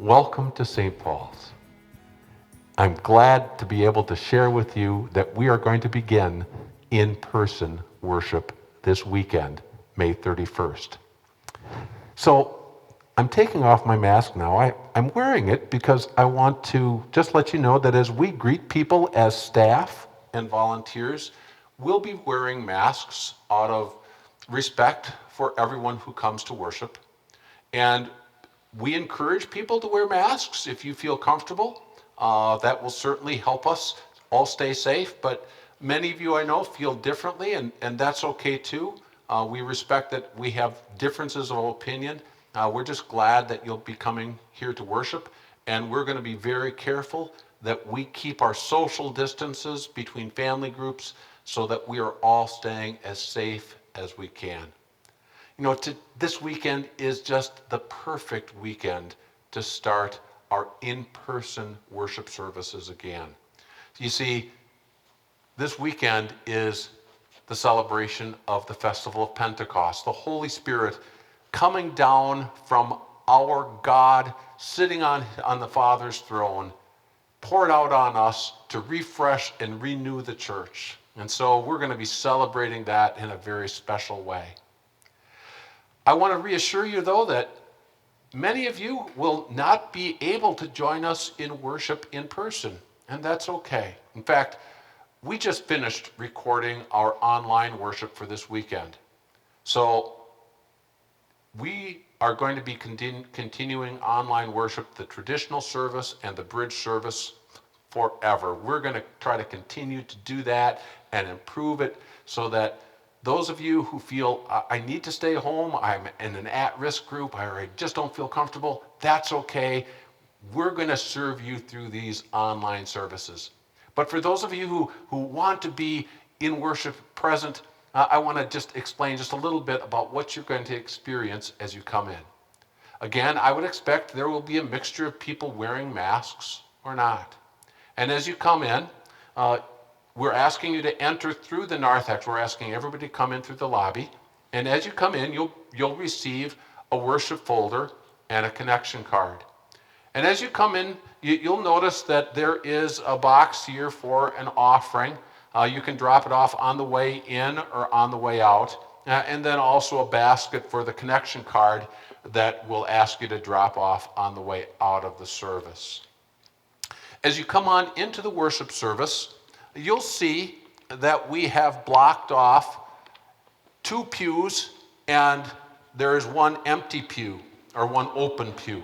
Welcome to St. Paul's. I'm glad to be able to share with you that we are going to begin in-person worship this weekend, May 31st. So I'm taking off my mask now. I'm wearing it because I want to just let you know that as we greet people as staff and volunteers, we'll be wearing masks out of respect for everyone who comes to worship. And we encourage people to wear masks if you feel comfortable. That will certainly help us all stay safe. But many of you I know feel differently, and that's okay too. We respect that we have differences of opinion. We're just glad that you'll be coming here to worship, and we're going to be very careful that we keep our social distances between family groups so that we are all staying as safe as we can. You know, this weekend is just the perfect weekend to start our in-person worship services again. You see, this weekend is the celebration of the Festival of Pentecost, the Holy Spirit coming down from our God, sitting on the Father's throne, poured out on us to refresh and renew the church. And so we're going to be celebrating that in a very special way. I want to reassure you, though, that many of you will not be able to join us in worship in person, and that's okay. In fact, we just finished recording our online worship for this weekend. So we are going to be continuing online worship, the traditional service and the bridge service forever. We're going to try to continue to do that and improve it so that those of you who feel, I need to stay home, I'm in an at-risk group, or I just don't feel comfortable, that's okay. We're going to serve you through these online services. But for those of you who want to be in worship present, I want to just explain just a little bit about what you're going to experience as you come in. Again, I would expect there will be a mixture of people wearing masks or not. And as you come in, we're asking you to enter through the narthex. We're asking everybody to come in through the lobby. And as you come in, you'll receive a worship folder and a connection card. And as you come in, you'll notice that there is a box here for an offering. You can drop it off on the way in or on the way out. And then also a basket for the connection card that will ask you to drop off on the way out of the service. As you come on into the worship service, you'll see that we have blocked off 2 pews and there is 1 empty pew or 1 open pew.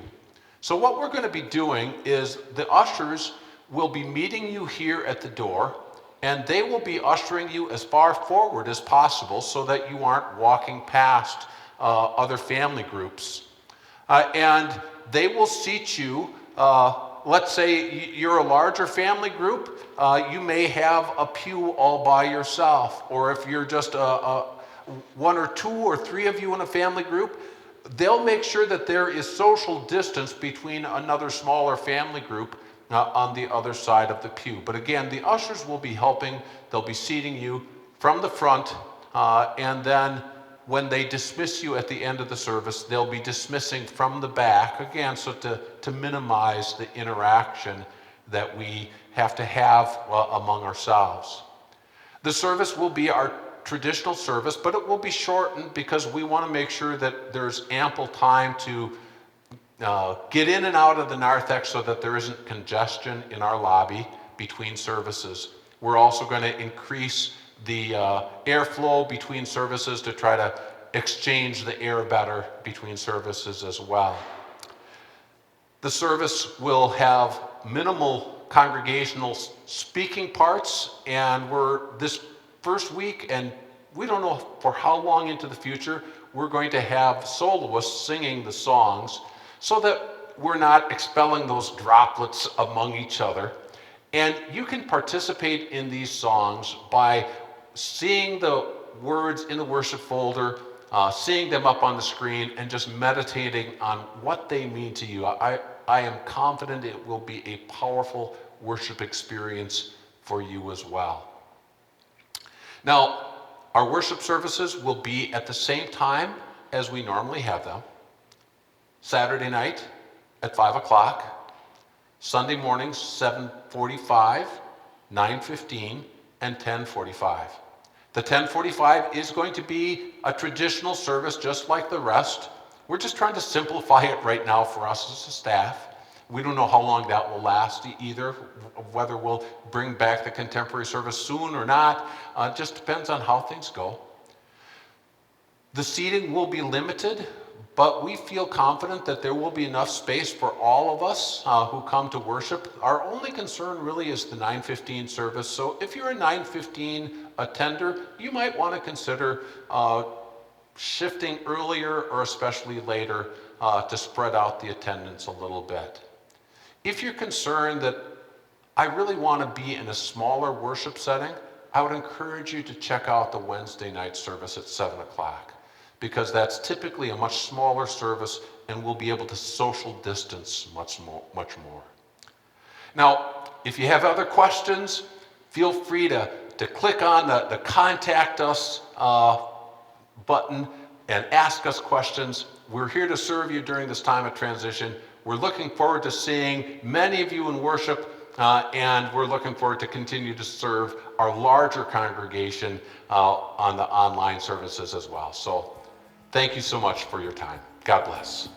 So what we're going to be doing is the ushers will be meeting you here at the door, and they will be ushering you as far forward as possible so that you aren't walking past other family groups. And they will seat you. Let's say you're a larger family group, you may have a pew all by yourself. Or if you're just 1 or 2 or 3 of you in a family group, they'll make sure that there is social distance between another smaller family group on the other side of the pew. But again, the ushers will be helping. They'll be seating you from the front, and then when they dismiss you at the end of the service, they'll be dismissing from the back, again, so to minimize the interaction that we have to have among ourselves. The service will be our traditional service, but it will be shortened because we want to make sure that there's ample time to get in and out of the narthex so that there isn't congestion in our lobby between services. We're also going to increase the airflow between services to try to exchange the air better between services as well. The service will have minimal congregational speaking parts, and we're this first week, and we don't know for how long into the future, we're going to have soloists singing the songs so that we're not expelling those droplets among each other. And you can participate in these songs by seeing the words in the worship folder, seeing them up on the screen, and just meditating on what they mean to you. I am confident it will be a powerful worship experience for you as well. Now, our worship services will be at the same time as we normally have them. Saturday night at 5 o'clock, Sunday mornings 7:45, 9:15, and 10:45. The 10:45 is going to be a traditional service just like the rest. We're just trying to simplify it right now for us as a staff. We don't know how long that will last either, whether we'll bring back the contemporary service soon or not. It just depends on how things go. The seating will be limited, but we feel confident that there will be enough space for all of us who come to worship. Our only concern really is the 9:15 service. So if you're a 9:15 attender, you might want to consider shifting earlier or especially later to spread out the attendance a little bit. If you're concerned that I really want to be in a smaller worship setting, I would encourage you to check out the Wednesday night service at 7 o'clock, because that's typically a much smaller service and we'll be able to social distance much more. Now, if you have other questions, feel free to click on the Contact Us button and ask us questions. We're here to serve you during this time of transition. We're looking forward to seeing many of you in worship, and we're looking forward to continue to serve our larger congregation on the online services as well. So thank you so much for your time. God bless.